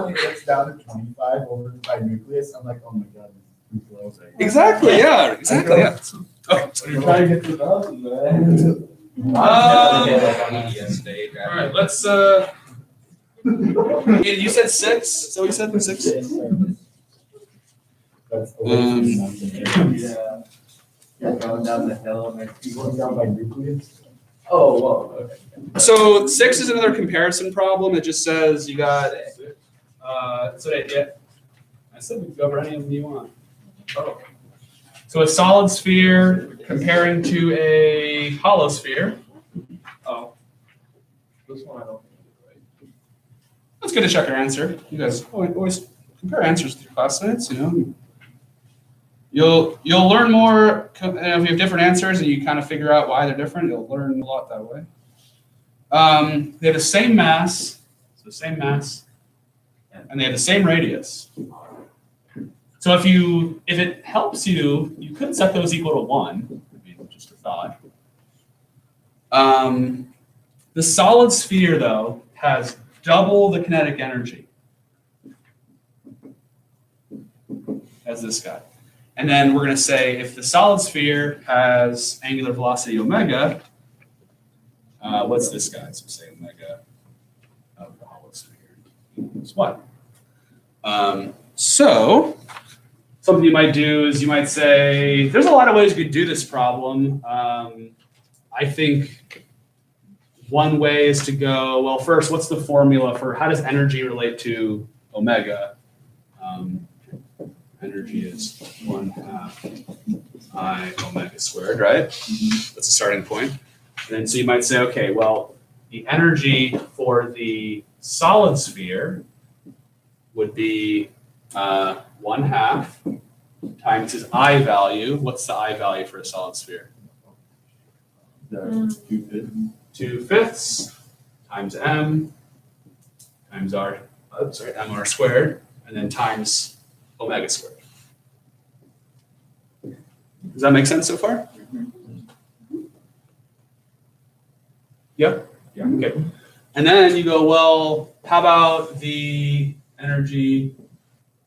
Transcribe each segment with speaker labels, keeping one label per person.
Speaker 1: it gets down to 25 over by nucleus, I'm like, oh my god, this is too close.
Speaker 2: Exactly. Yeah. Exactly. Yeah. Okay. So
Speaker 1: We're trying to get to 1,000, man.
Speaker 2: all right. Let's. You said 6. So you said 6.
Speaker 1: That's
Speaker 3: Yeah. Going down the hill.
Speaker 1: You going down by nucleus?
Speaker 3: Oh, whoa, okay.
Speaker 2: So 6 is another comparison problem. It just says you got. So yeah. I said we can go over any of them you want. Oh. So a solid sphere comparing to a hollow sphere. Oh.
Speaker 3: This one I don't think is right.
Speaker 2: That's good to check our answer. You guys always compare answers with your classmates, you know. You'll learn more if you have different answers and you kind of figure out why they're different. You'll learn a lot that way. They have the same mass, and they have the same radius. So if it helps you, you could set those equal to 1. I mean, just a thought. The solid sphere, though, has double the kinetic energy as this guy. And then we're going to say if the solid sphere has angular velocity omega, what's this guy? So say omega of the hollow sphere is what? So something you might do is you might say, there's a lot of ways you could do this problem. I think one way is to go, well, first, what's the formula for how does energy relate to omega? Energy is 1/2 I omega squared, right? That's a starting point. And then so you might say, okay, well, the energy for the solid sphere would be 1/2 times his I value. What's the I value for a solid sphere? 2/5 times m times mr squared, and then times omega squared. Does that make sense so far? Yep. Yeah. Okay. And then you go, well, how about the energy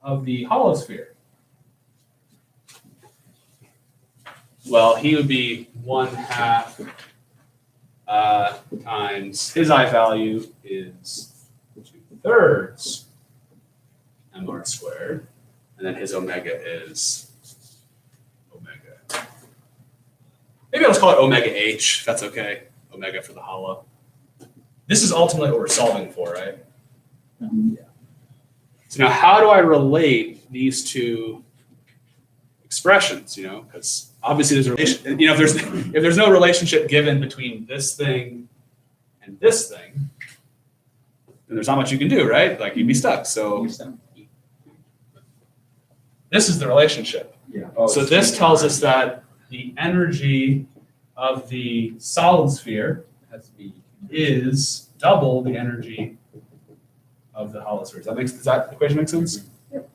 Speaker 2: of the hollow sphere? Well, he would be 1/2 times his I value is 2/3 mr squared, and then his omega is omega. Maybe I'll just call it omega h, if that's okay. Omega for the hollow. This is ultimately what we're solving for, right? Yeah. So now how do I relate these two expressions, you know? Because obviously there's a relation, you know, if there's no relationship given between this thing and this thing, then there's not much you can do, right? Like you'd be stuck. So this is the relationship.
Speaker 3: Yeah.
Speaker 2: So this tells us that the energy of the solid sphere is double the energy of the hollow sphere. Does that equation make sense?
Speaker 4: Yep.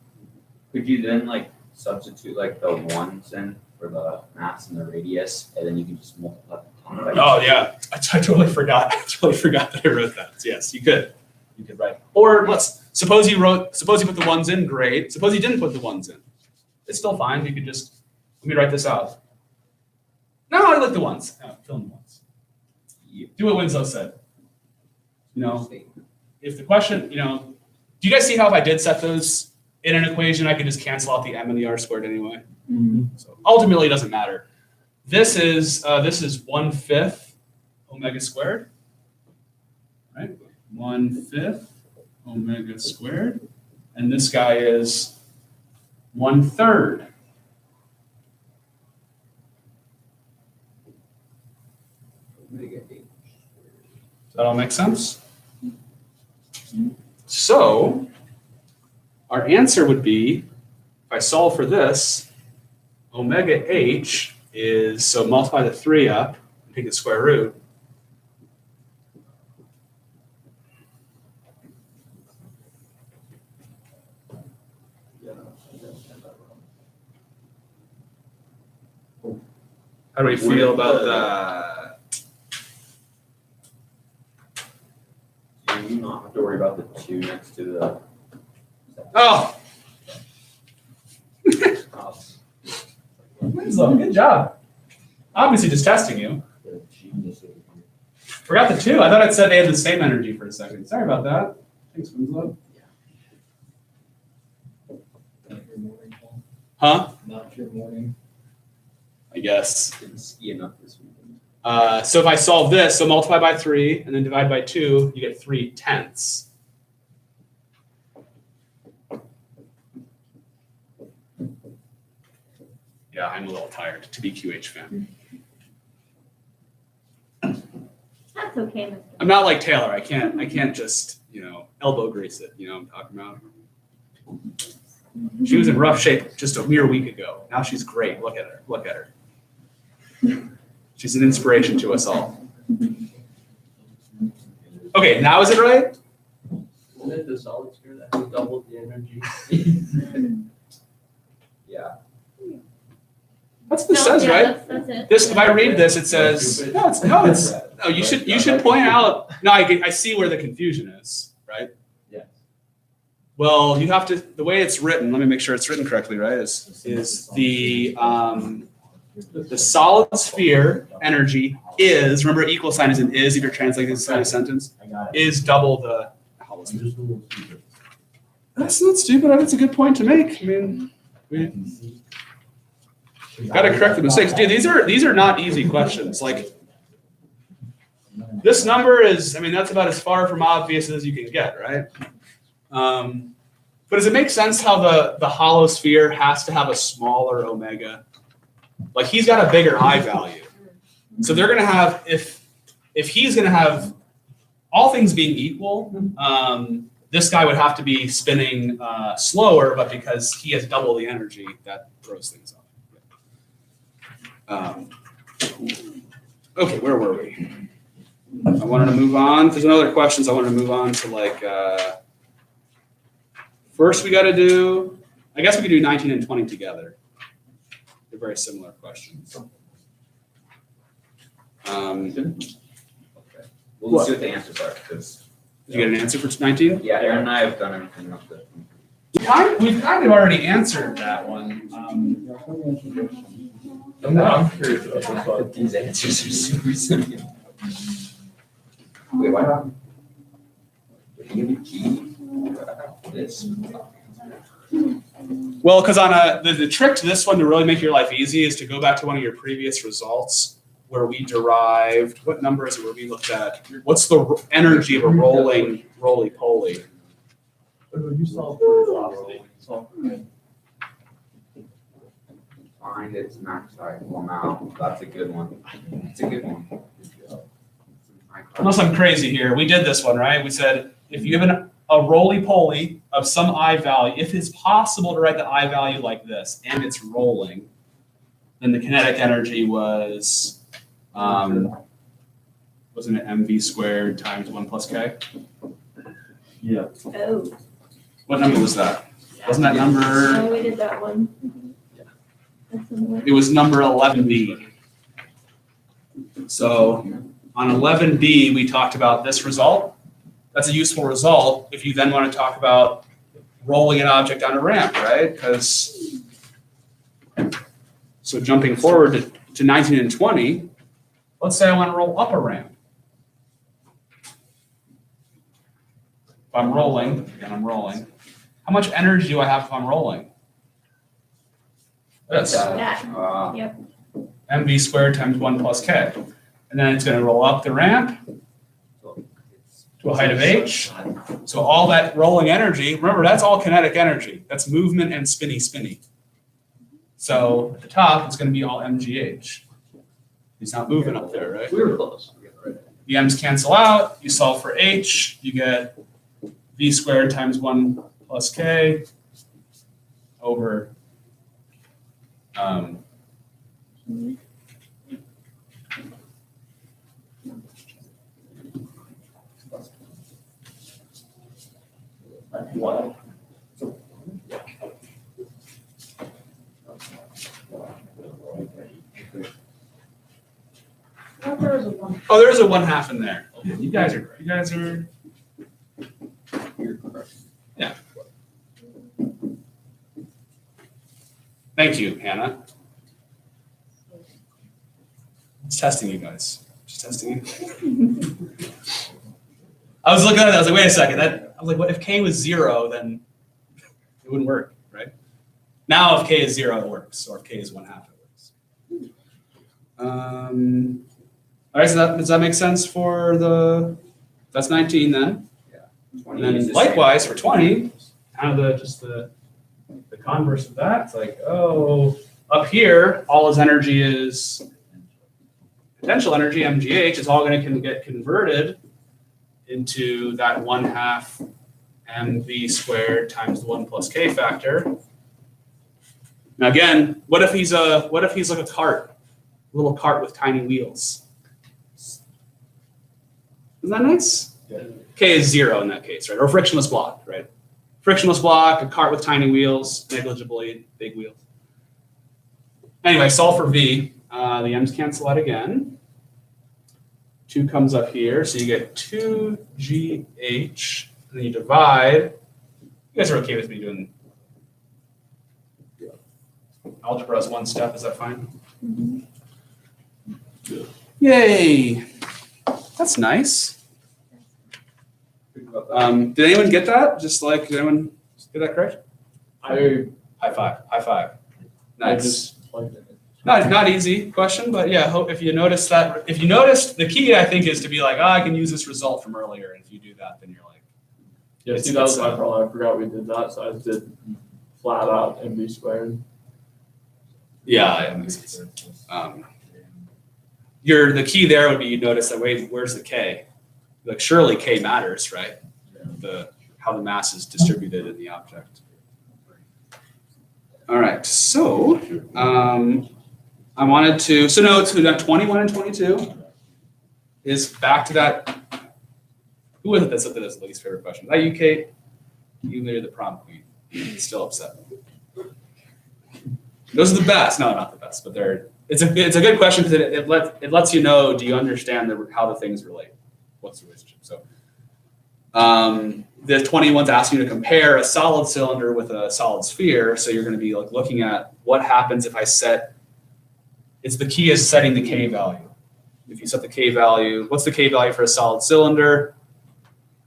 Speaker 4: Could you then like substitute like the ones in for the mass and the radius, and then you can just multiply the top?
Speaker 2: Oh yeah, I totally forgot. That I wrote that. Yes, you could. You could write. Or suppose you put the ones in. Great. Suppose you didn't put the ones in. It's still fine. You could just let me write this out. No, I like the ones. Fill in the ones. Do what Winslow said. You know, if the question, you know, do you guys see how if I did set those in an equation, I could just cancel out the m and the r squared anyway?
Speaker 1: Mm-hmm.
Speaker 2: So ultimately, it doesn't matter. This is 1/5 omega squared, right? 1/5 omega squared, and this guy is 1/3. Does that all make sense? So our answer would be, if I solve for this, omega h is, so multiply the 3 up and take the square root. How do we feel about that?
Speaker 4: You not have to worry about the 2 next to the
Speaker 2: Oh, Winslow, good job. Obviously just testing you. Forgot the 2. I thought it said they had the same energy for a second. Sorry about that. Thanks, Winslow. Huh?
Speaker 1: Not your morning.
Speaker 2: I guess.
Speaker 4: Didn't ski enough this weekend.
Speaker 2: So if I solve this, so multiply by 3 and then divide by 2, you get 3/10. Yeah, I'm a little tired to be QH fan.
Speaker 5: That's okay, Mr.
Speaker 2: I'm not like Taylor. I can't just, elbow grease it. You know what I'm talking about? She was in rough shape just a mere week ago. Now she's great. Look at her. Look at her. She's an inspiration to us all. Okay, now is it right?
Speaker 3: Isn't it the solid sphere that has doubled the energy?
Speaker 4: Yeah.
Speaker 2: That's what this
Speaker 5: No,
Speaker 2: says,
Speaker 5: yeah,
Speaker 2: right?
Speaker 5: That's it.
Speaker 2: This, if I read this, it says no. You should point out. No, I see where the confusion is, right?
Speaker 3: Yes.
Speaker 2: Well, you have to. The way it's written. Let me make sure it's written correctly, right? Is the solid sphere energy is, remember equal sign is an is if you're translating this in a sentence,
Speaker 1: I got it.
Speaker 2: is double the hollow
Speaker 1: I'm
Speaker 2: sphere.
Speaker 1: just a little stupid.
Speaker 2: That's not stupid. That's a good point to make. I mean, we
Speaker 1: I can see.
Speaker 2: gotta correct the mistakes. Dude, these are not easy questions. Like this number is, I mean, that's about as far from obvious as you can get, right? But does it make sense how the hollow sphere has to have a smaller omega? Like he's got a bigger I value. So they're gonna have, if he's gonna have, all things being equal, this guy would have to be spinning slower, but because he has double the energy, that throws things off. Okay, where were we? I wanted to move on. There's no other questions. I wanted to move on to first we got to do, I guess we could do 19 and 20 together. They're very similar questions.
Speaker 4: Okay. We'll see what the answers are, because,
Speaker 2: Did you get an answer for 19?
Speaker 4: yeah, Aaron and I have done everything up to.
Speaker 2: We've kind of already answered that one.
Speaker 3: I'm curious about this one.
Speaker 4: But these answers are super simple. Wait, why not? Did he give me key? This.
Speaker 2: Well, because on the trick to this one to really make your life easy is to go back to one of your previous results where we derived, what number is it where we looked at, what's the energy of a rolling roly-poly?
Speaker 3: You solved for velocity. Solved for
Speaker 4: Find its max valuable amount. That's a good one. That's a good one.
Speaker 2: Unless I'm crazy here, we did this one, right? We said if you have a roly-poly of some I value, if it's possible to write the I value like this and it's rolling, then the kinetic energy was, wasn't it mv squared times 1 plus k?
Speaker 1: Yeah.
Speaker 5: Oh,
Speaker 2: What number was that? Wasn't that number,
Speaker 5: oh, we did that one. That's similar.
Speaker 2: it was number 11b. So on 11b, we talked about this result. That's a useful result if you then want to talk about rolling an object on a ramp, right? Because, so jumping forward to 19 and 20, let's say I want to roll up a ramp. If I'm rolling, and I'm rolling, how much energy do I have if I'm rolling? This,
Speaker 5: That,
Speaker 2: mv squared times 1 plus k. And then it's going to roll up the ramp to a height of h. So all that rolling energy, remember that's all kinetic energy. That's movement and spinny. So at the top, it's going to be all mgh. He's not moving up there, right?
Speaker 3: We were close.
Speaker 2: The m's cancel out. You solve for h. You get v squared times 1 plus k over
Speaker 3: What?
Speaker 2: oh, there's a 1/2 in there. You guys are
Speaker 4: You're correct.
Speaker 2: yeah. Thank you, Hannah. It's testing you guys. Just testing you. I was looking at it, I was like, wait a second. I was like, what if K was 0, then it wouldn't work, right? Now if K is 0, it works, or if K is 1/2, it works. All right, so does that make sense for that's 19 then?
Speaker 4: Yeah.
Speaker 2: And
Speaker 4: 20
Speaker 2: then
Speaker 4: is the
Speaker 2: likewise
Speaker 4: same.
Speaker 2: for 20, kind of the converse of that. It's like, oh, up here, all his energy is potential energy, MGH, is all going to get converted into that 1/2 mv squared times the 1 plus k factor. Now again, what if he's like a cart, a little cart with tiny wheels? Isn't that nice?
Speaker 3: Yeah.
Speaker 2: K is 0 in that case, right? Or frictionless block, right? Frictionless block, a cart with tiny wheels, negligibly big wheels. Anyway, solve for V. The m's cancel out again. 2 comes up here, so you get 2GH, and then you divide. You guys are okay with me doing algebra as one step, is that fine? Yay! That's nice. Did anyone get that? Did anyone get that correct?
Speaker 3: I
Speaker 2: High five, high five. Nice.
Speaker 3: just plugged it in.
Speaker 2: Not easy question, but yeah, if you noticed, the key I think is to be like, I can use this result from earlier, and if you do that, then you're like,
Speaker 3: Yeah,
Speaker 2: It's-
Speaker 3: see, that was
Speaker 2: it's,
Speaker 3: my problem. I forgot we did that, so I just did flat out MV squared.
Speaker 2: yeah, it makes sense. The key there would be, you notice that, wait, where's the K? Like, surely K matters, right? How the mass is distributed in the object. All right, so I wanted to, so no, so we got 21 and 22 is back to that. Who was it that said that as the least favorite question? Is that you, Kate? You literally the prom queen. Still upset. Those are the best. No, not the best, but it's a good question because it lets you know, do you understand how the things relate? What's the relationship? So the 21's asking you to compare a solid cylinder with a solid sphere. So you're going to be like looking at what happens if I set, the key is setting the K value. If you set the K value, what's the K value for a solid cylinder?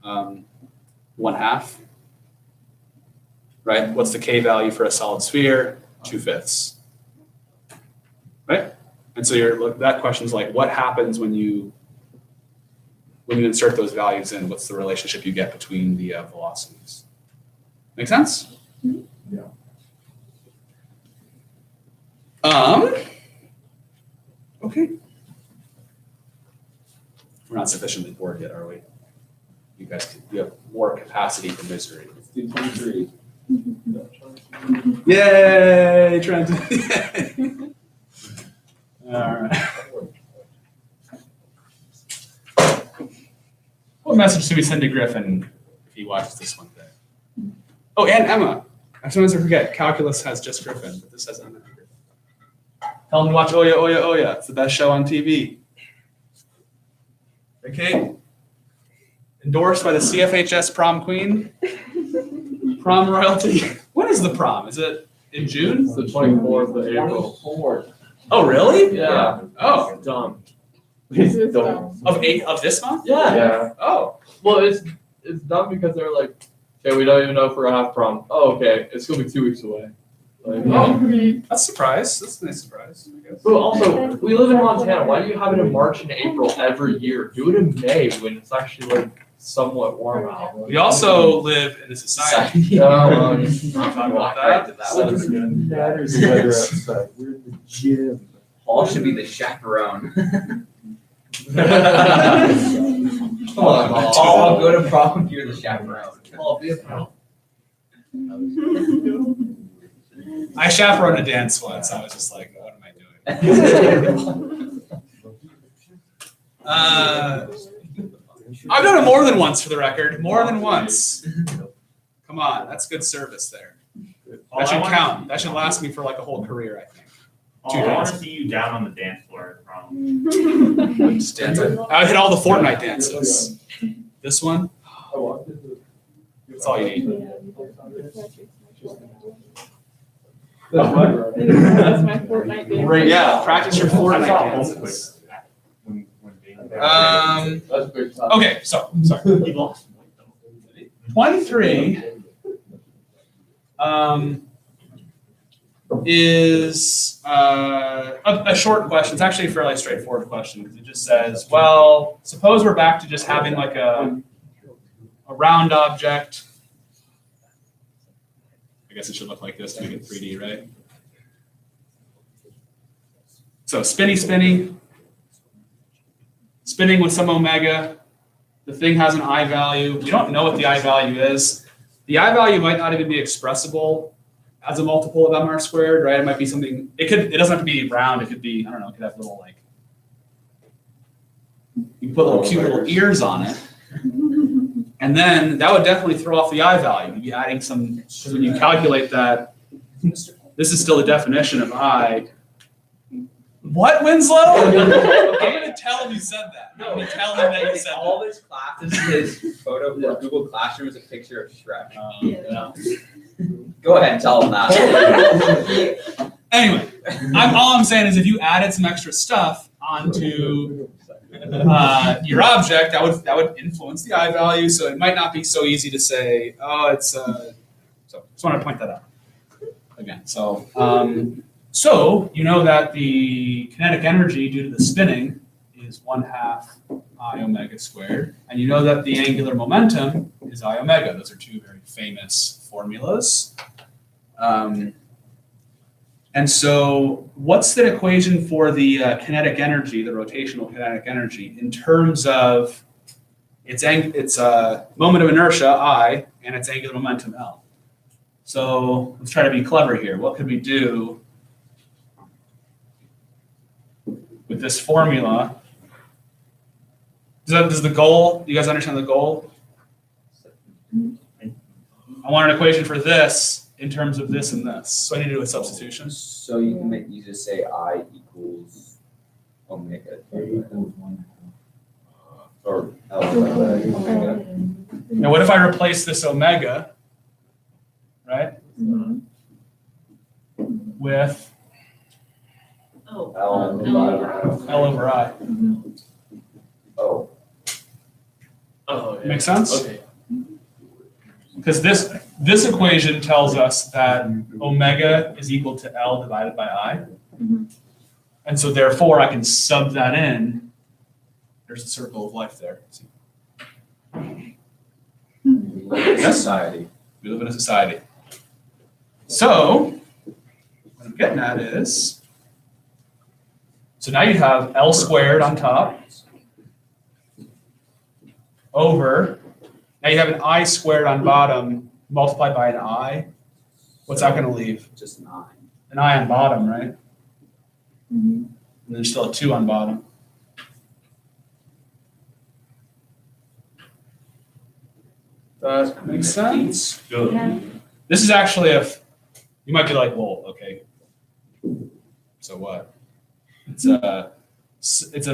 Speaker 2: 1/2. Right? What's the K value for a solid sphere? 2/5. Right? And so that question's like, what happens when you insert those values in? What's the relationship you get between the velocities? Make sense?
Speaker 3: Yeah.
Speaker 2: Okay. We're not sufficiently bored yet, are we? You have more capacity for misery.
Speaker 4: Let's do 23.
Speaker 2: Yay, Trent. All right. What message should we send to Griffin if he watches this one day? Oh, and Emma. I sometimes forget, calculus has just Griffin, but this has Emma. Tell him to watch Oya, Oya, Oya. It's the best show on TV. Okay. Endorsed by the CFHS prom queen. Prom royalty. When is the prom? Is it in June?
Speaker 3: It's the 24th of April.
Speaker 4: 24.
Speaker 2: Oh, really?
Speaker 3: Yeah.
Speaker 2: Oh,
Speaker 3: Dumb.
Speaker 2: of this month?
Speaker 3: Yeah.
Speaker 2: Oh,
Speaker 3: Well, it's dumb because they're like, okay, we don't even know if we're gonna have prom. Oh, okay, it's gonna be 2 weeks away. Like,
Speaker 2: that's a surprise. That's a nice surprise, I guess.
Speaker 3: But also, we live in Montana. Why do you have it in March and April every year? Do it in May when it's actually like somewhat warm out.
Speaker 2: We also live in a society.
Speaker 3: No,
Speaker 2: Talk about
Speaker 4: Walk
Speaker 2: that.
Speaker 4: right to that one.
Speaker 1: Matters whether outside. We're in the gym.
Speaker 4: Paul should be the chaperone.
Speaker 3: Come on, Paul.
Speaker 4: I'll go to prom, you're the chaperone.
Speaker 3: Paul, be a pal.
Speaker 2: I chaperoned a dance once. I was just like, what am I doing? I've done it more than once, for the record. More than once. Come on, that's good service there. That should count. That should last me for like a whole career, I think.
Speaker 6: I want to see you down on the dance floor. From
Speaker 2: Just dance. I hit all the Fortnite dances. This one, that's all you need.
Speaker 5: That's my Fortnite game.
Speaker 3: Great.
Speaker 2: Yeah, practice your
Speaker 6: I saw
Speaker 2: Fortnite
Speaker 6: home
Speaker 2: dances.
Speaker 6: quick when Dane-
Speaker 1: That's big time.
Speaker 2: Okay, so, sorry.
Speaker 6: He lost.
Speaker 2: 23 is a short question. It's actually a fairly straightforward question because it just says, well, suppose we're back to just having like a round object. I guess it should look like this to make it 3D, right? So spinny, spinny, spinning with some omega. The thing has an I value. We don't know what the I value is. The I value might not even be expressible as a multiple of MR squared, right? It might be something, it doesn't have to be round. It could be, I don't know, it could have little like, you can put little cute little ears on it. And then that would definitely throw off the I value. You'd be adding some, because when you calculate that, this is still the definition of I. What, Winslow? I'm gonna tell him you said that. I'm gonna tell him that you said
Speaker 4: All of his classes, his photo for Google Classroom is a picture of Shrek.
Speaker 2: that.
Speaker 4: Go ahead and tell him that.
Speaker 2: Anyway, all I'm saying is if you added some extra stuff onto your object, that would influence the I value. So it might not be so easy to say, oh, it's so just want to point that out again. So you know that the kinetic energy due to the spinning is 1/2 I omega squared, and you know that the angular momentum is I omega. Those are two very famous formulas. And so what's the equation for the kinetic energy, the rotational kinetic energy, in terms of its moment of inertia, I, and its angular momentum, L? So let's try to be clever here. What could we do with this formula? Does the goal, do you guys understand the goal? I want an equation for this in terms of this and this. So I need to do a substitution.
Speaker 4: So you can you just say I equals omega. Or L omega.
Speaker 2: Now what if I replace this omega, right, with
Speaker 5: Oh.
Speaker 4: L divided by
Speaker 2: L over I?
Speaker 4: O.
Speaker 3: Oh, yeah.
Speaker 2: Make sense?
Speaker 3: Okay.
Speaker 2: Because this equation tells us that omega is equal to L divided by I. And so therefore I can sub that in. There's a circle of life there. See?
Speaker 4: Society.
Speaker 2: We live in a society. So what I'm getting at is, so now you have L squared on top over, now you have an I squared on bottom multiplied by an I. What's that going to leave?
Speaker 4: Just an I.
Speaker 2: An I on bottom, right? And there's still a 2 on bottom. That makes sense?
Speaker 6: Good.
Speaker 5: Yeah.
Speaker 2: This is actually you might be like, well, okay, so what? It's a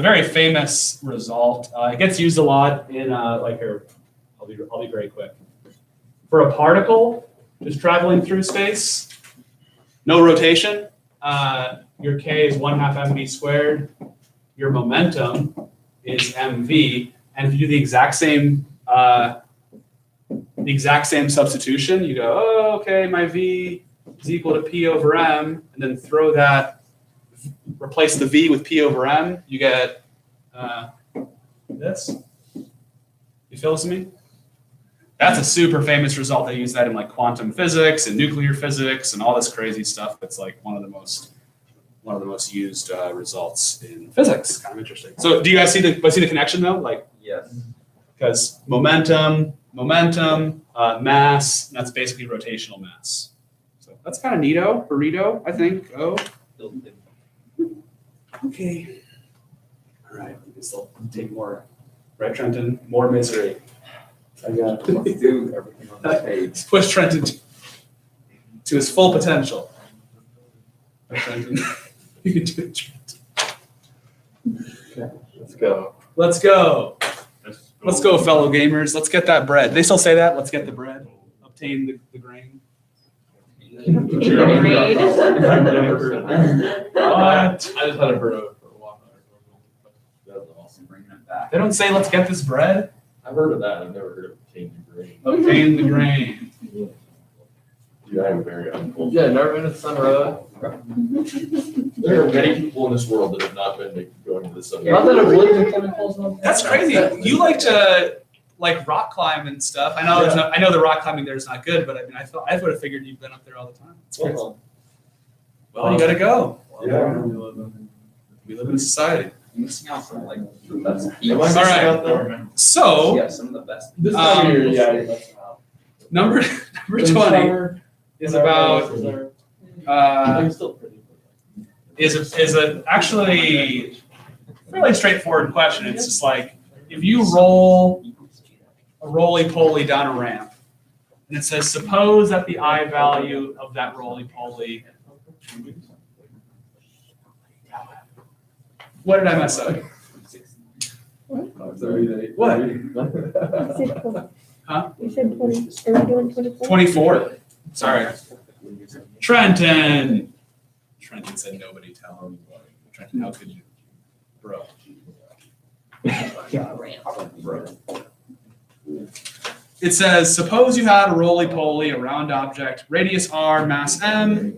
Speaker 2: very famous result. It gets used a lot in like here. I'll be very quick. For a particle just traveling through space, no rotation. Your k is 1/2 mv squared. Your momentum is mv, and if you do the exact same substitution, you go, oh, okay, my v is equal to p over m, and then throw that, replace the v with p over m, you get this. You feel this to me? That's a super famous result. They use that in like quantum physics and nuclear physics and all this crazy stuff. It's like one of the most used results in physics. Kind of interesting. So do you guys see the connection though? Like,
Speaker 4: Yes.
Speaker 2: because momentum, mass, and that's basically rotational mass. So that's kind of neato, burrito, I think. Oh, okay. All right, I guess I'll take more. Right, Trenton? More misery. I got it.
Speaker 4: Let's do everything on the page.
Speaker 2: Let's push Trenton to his full potential. Right, Trenton? You can do it, Trenton.
Speaker 3: Let's go.
Speaker 2: Let's go. Let's go, fellow gamers. Let's get that bread. They still say that? Let's get the bread. Obtain the grain.
Speaker 5: Gatorade.
Speaker 3: I've never heard of that.
Speaker 2: What?
Speaker 3: I just had a bird for a while.
Speaker 4: That's awesome, bringing it back.
Speaker 2: They don't say, let's get this bread.
Speaker 3: I've heard of that. I've never heard of obtain the grain.
Speaker 2: Obtain the grain.
Speaker 3: Dude, I'm very uncultured. Yeah, never been to Sun Road. There are many people in this world that have not been to going to the Sun Road. Not that I've lived in chemicals.
Speaker 2: That's crazy. You like to rock climb and stuff. I know I know the rock climbing there is not good, but I mean I would have figured you've been up there all the time. It's crazy. Well, you gotta go.
Speaker 3: Yeah.
Speaker 2: We live in a society.
Speaker 4: You're missing out on like the best.
Speaker 3: Am I missing
Speaker 2: All right.
Speaker 3: out there?
Speaker 2: So
Speaker 4: Yeah, some of the best.
Speaker 3: This time of year, yeah, you're missing out.
Speaker 2: number 20 is about
Speaker 3: I'm still pretty.
Speaker 2: is a actually fairly straightforward question. It's just like if you roll a roly-poly down a ramp, and it says, suppose that the I value of that roly-poly. What did I mess up? What? Huh?
Speaker 5: You said 20. Are we doing 24?
Speaker 2: 24. Sorry. Trenton. Trenton said nobody tell him. Trenton, how could you? Bro. Bro. It says, suppose you had a roly-poly, a round object, radius r, mass m,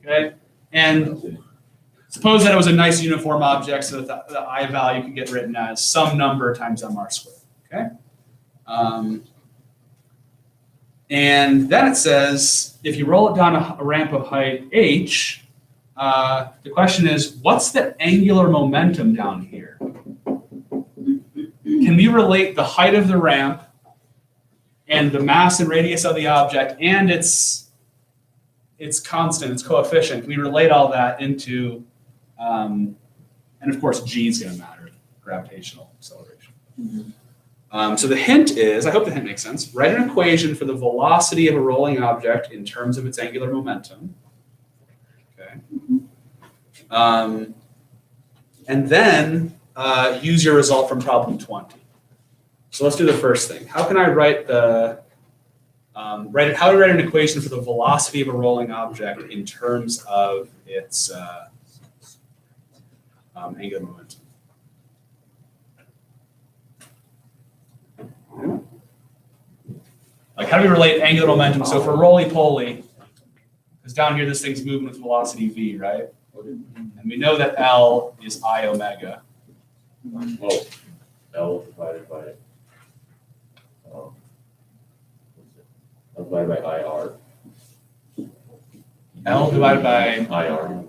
Speaker 2: okay? And suppose that it was a nice uniform object so that the I value can get written as some number times mr squared, okay? And then it says, if you roll it down a ramp of height h, the question is, what's the angular momentum down here? Can we relate the height of the ramp and the mass and radius of the object and its constant, its coefficient? Can we relate all that into, and of course, g is going to matter, gravitational acceleration. So the hint is, I hope the hint makes sense, write an equation for the velocity of a rolling object in terms of its angular momentum. Okay. And then use your result from problem 20. So let's do the first thing. How can I write how do I write an equation for the velocity of a rolling object in terms of its angular momentum? Like, how do we relate angular momentum? So for roly-poly, because down here this thing's moving with velocity v, right? And we know that L is I omega.
Speaker 3: Oh, L divided by IR.
Speaker 2: L divided by
Speaker 3: IR.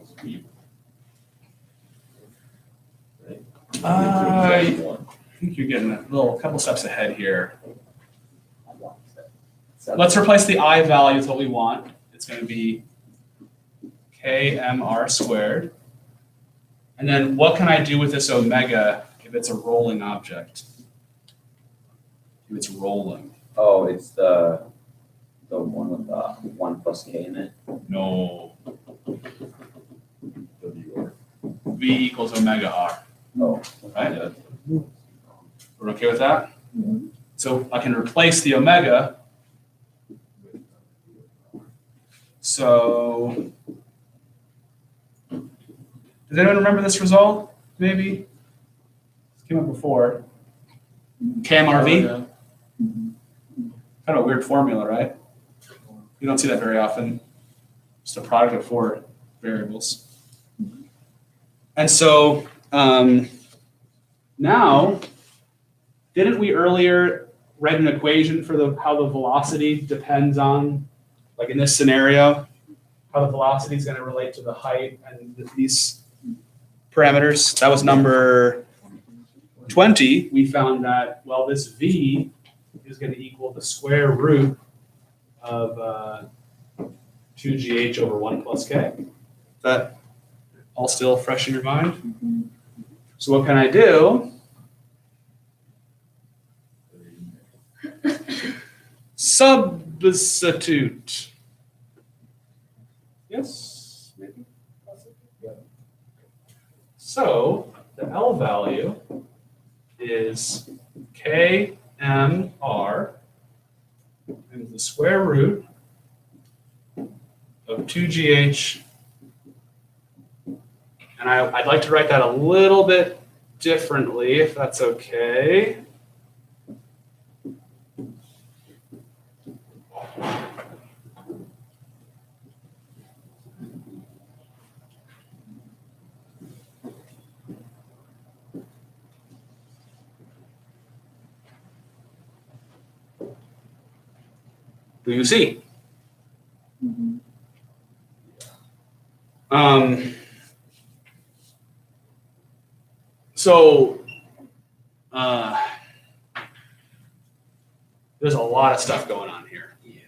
Speaker 2: I think you're getting a couple steps ahead here. Let's replace the I value with what we want. It's going to be kmr squared. And then what can I do with this omega if it's a rolling object? If it's rolling.
Speaker 4: Oh, it's the one with 1 plus k in it.
Speaker 2: No. V equals omega r.
Speaker 4: Oh,
Speaker 2: Right? We're okay with that?
Speaker 5: Mhm.
Speaker 2: So I can replace the omega. So, does anyone remember this result? Maybe? This came up before. KMRV? Kind of a weird formula, right? You don't see that very often. Just a product of 4 variables. And so, now, didn't we earlier write an equation for how the velocity depends on, like in this scenario, how the velocity is going to relate to the height and these parameters? That was number 20. We found that, well, this v is going to equal the square root of 2gh over 1 plus k. Is that all still fresh in your mind? So what can I do? Substitute. Yes, maybe. So the L value is KMR and the square root of 2GH. And I'd like to write that a little bit differently, if that's okay. Do you see? So there's a lot of stuff going on here.
Speaker 4: Yeah.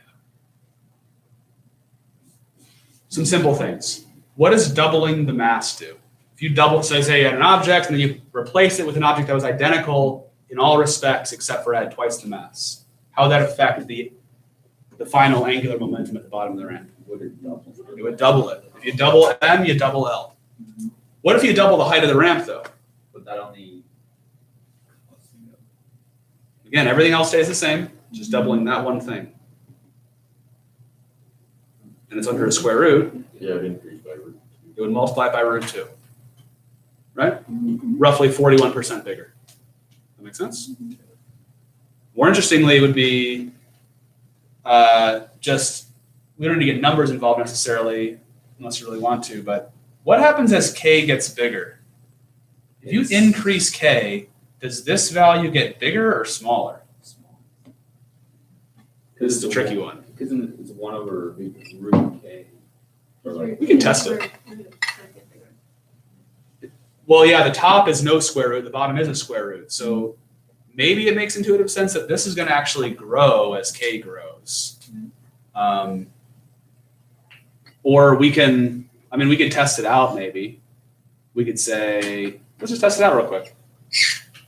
Speaker 2: Some simple things. What does doubling the mass do? If you double, so say you had an object and then you replace it with an object that was identical in all respects except for add twice the mass, how would that affect the final angular momentum at the bottom of the ramp? It would double it. If you double m, you double L. What if you double the height of the ramp, though?
Speaker 4: Put that on the.
Speaker 2: Again, everything else stays the same, just doubling that one thing. And it's under a square root.
Speaker 3: Yeah, it increased by root.
Speaker 2: It would multiply by root 2. Right? Roughly 41% bigger. That make sense? More interestingly, it would be just, we don't need to get numbers involved necessarily, unless you really want to, but what happens as k gets bigger? If you increase k, does this value get bigger or smaller? This is the tricky one.
Speaker 4: Because it's 1 over root k. Or like,
Speaker 2: We can test it. Well, yeah, the top is no square root, the bottom is a square root. So maybe it makes intuitive sense that this is going to actually grow as k grows. Or we can test it out maybe. We could say, let's just test it out real quick.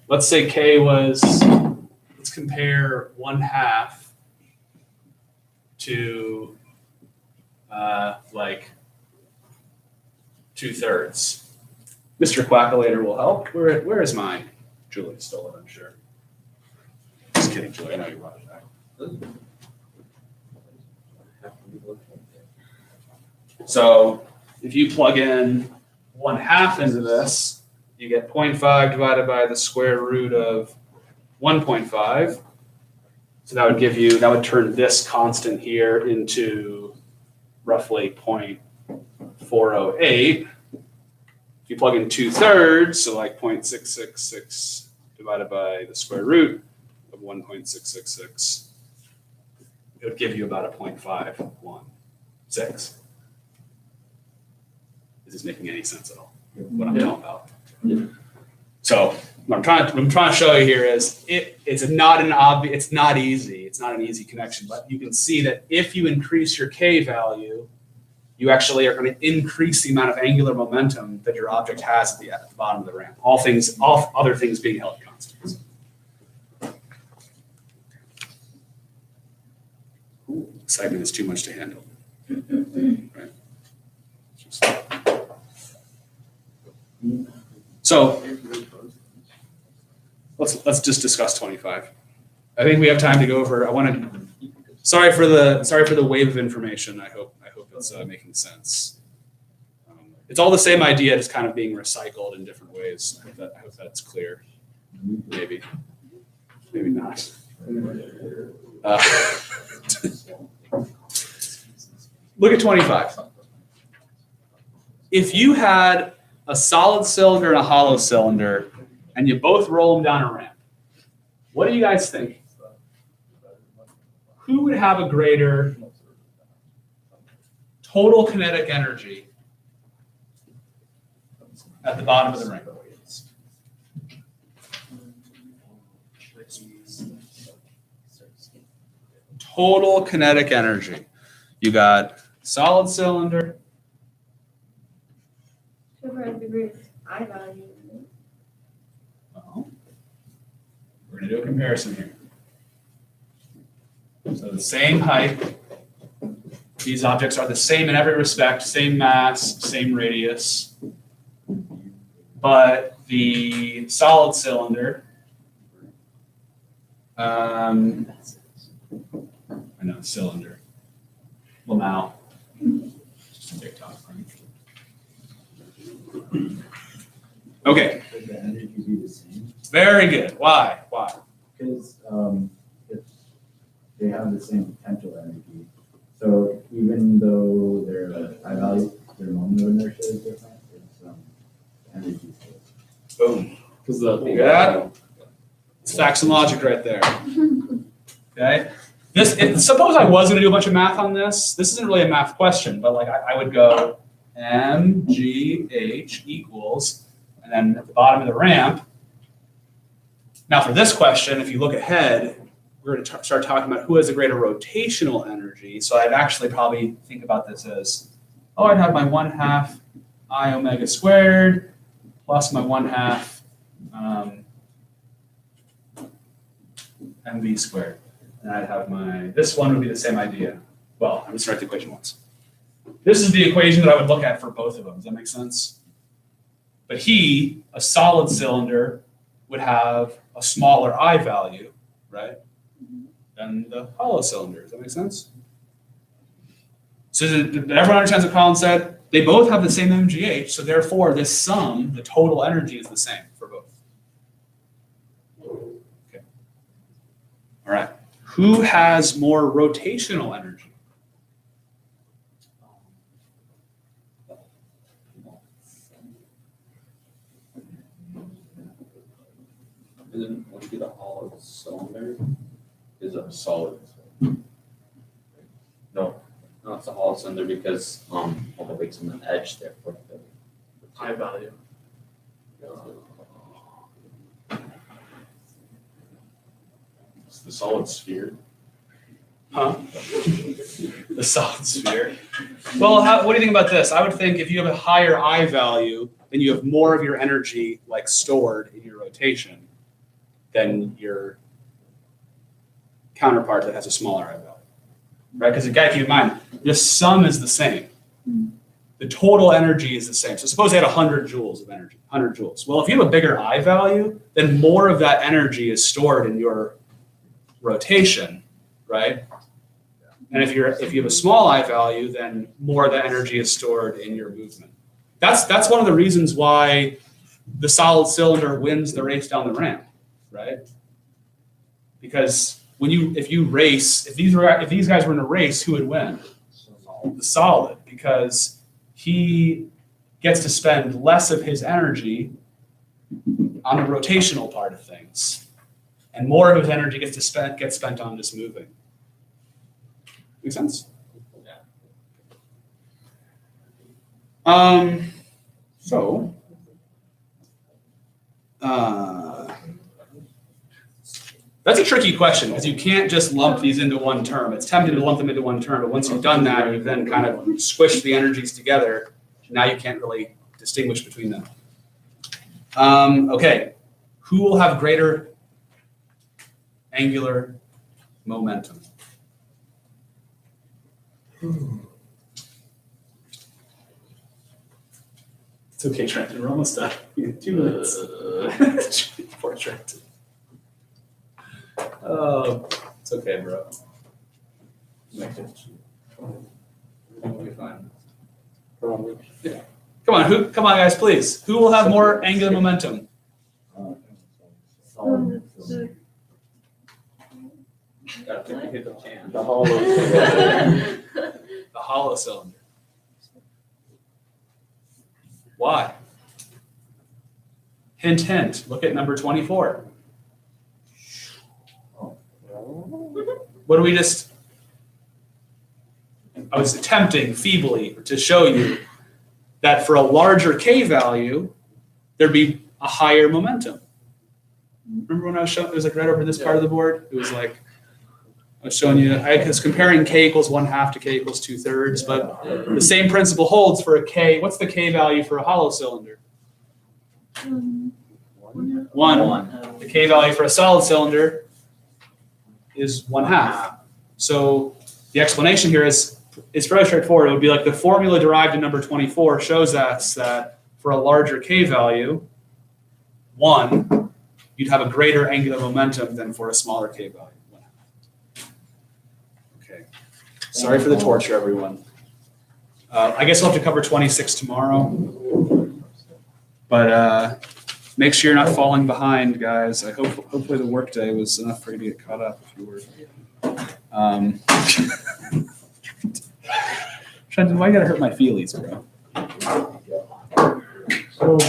Speaker 2: Let's say k was, let's compare 1/2 to like 2/3. Mr. Quackalator will help. Where is mine? Julie stole it, I'm sure. Just kidding, Julie. I know you brought it back. So if you plug in 1/2 into this, you get 0.5 divided by the square root of 1.5. So that would turn this constant here into roughly 0.408. If you plug in 2/3, so like 0.666 divided by the square root of 1.666, it would give you about a 0.516. Is this making any sense at all? What I'm talking about?
Speaker 3: Yeah.
Speaker 2: So what I'm trying to show you here is it's not easy. It's not an easy connection, but you can see that if you increase your k value, you actually are going to increase the amount of angular momentum that your object has at the bottom of the ramp. All other things being held constant. Excitement is too much to handle. Right? So let's just discuss 25. I think we have time to go over. Sorry for the wave of information. I hope it's making sense. It's all the same idea, just kind of being recycled in different ways. I hope that's clear. Maybe not. Look at 25. If you had a solid cylinder and a hollow cylinder, and you both roll them down a ramp, what do you guys think? Who would have a greater total kinetic energy at the bottom of the ramp? Total kinetic energy. You got solid cylinder.
Speaker 5: Whoever has the greatest I value.
Speaker 2: Well, we're going to do a comparison here. So the same height. These objects are the same in every respect, same mass, same radius. But the solid cylinder, cylinder, Lamau. TikTok. Okay,
Speaker 1: Would the energy be the same?
Speaker 2: very good. Why? Why?
Speaker 1: Because if they have the same potential energy, so even though their high value, their moment of inertia is different, it's energy.
Speaker 2: Boom.
Speaker 3: Because the
Speaker 2: Look at that. It's facts and logic right there. Okay. Suppose I was going to do a bunch of math on this. This isn't really a math question, but like I would go mgh equals, and then at the bottom of the ramp. Now for this question, if you look ahead, we're going to start talking about who has a greater rotational energy. So I'd actually probably think about this as, oh, I'd have my 1/2 I omega squared plus my 1/2 mv squared. And I'd have this one would be the same idea. Well, I'm just write the equation once. This is the equation that I would look at for both of them. Does that make sense? But a solid cylinder, would have a smaller I value, right, than the hollow cylinder. Does that make sense? So did everyone understand what Colin said? They both have the same MGH, so therefore this sum, the total energy, is the same for both. Okay. All right. Who has more rotational energy?
Speaker 4: Isn't when you get a hollow cylinder, is a
Speaker 3: solid.
Speaker 4: no, it's a hollow cylinder because all the weight's on the edge there for the
Speaker 2: I value.
Speaker 3: It's the solid sphere.
Speaker 2: Huh? The solid sphere. Well, what do you think about this? I would think if you have a higher I value, then you have more of your energy like stored in your rotation than your counterpart that has a smaller I value. Right? Because you got to keep in mind, the sum is the same. The total energy is the same. So suppose they had 100 joules of energy, 100 joules. Well, if you have a bigger I value, then more of that energy is stored in your rotation, right? And if you have a small I value, then more of the energy is stored in your movement. That's one of the reasons why the solid cylinder wins the race down the ramp, right? Because if these guys were in a race, who would win? The solid, because he gets to spend less of his energy on the rotational part of things, and more of his energy gets spent on just moving. Make sense? Yeah. That's a tricky question because you can't just lump these into one term. It's tempting to lump them into one term, but once you've done that, you've then kind of squished the energies together. Now you can't really distinguish between them. Okay, who will have greater angular momentum? It's okay, Trenton. We're almost done. 2 minutes. Poor Trenton. Oh, it's okay, bro. Make it. It'll be fine. Yeah. Come on, guys, please. Who will have more angular momentum?
Speaker 1: Solid
Speaker 5: the-
Speaker 4: gotta hit the can.
Speaker 3: The hollow.
Speaker 2: The hollow cylinder. Why? Hint, hint. Look at number 24. What do we just? I was attempting feebly to show you that for a larger K value, there'd be a higher momentum. Remember when I was showing, it was like right over this part of the board? It was like, I was showing you, I was comparing K equals 1/2 to K equals 2/3, but the same principle holds for a K. What's the K value for a hollow cylinder? 1. The K value for a solid cylinder is 1/2. So the explanation here is very straightforward. It would be like the formula derived in number 24 shows us that for a larger K value, 1, you'd have a greater angular momentum than for a smaller K value. 1/2. Okay. Sorry for the torture, everyone. I guess I'll have to cover 26 tomorrow. But make sure you're not falling behind, guys. Hopefully the workday was enough for you to get caught up if you were. Trenton, why you gotta hurt my feelies, bro?
Speaker 7: So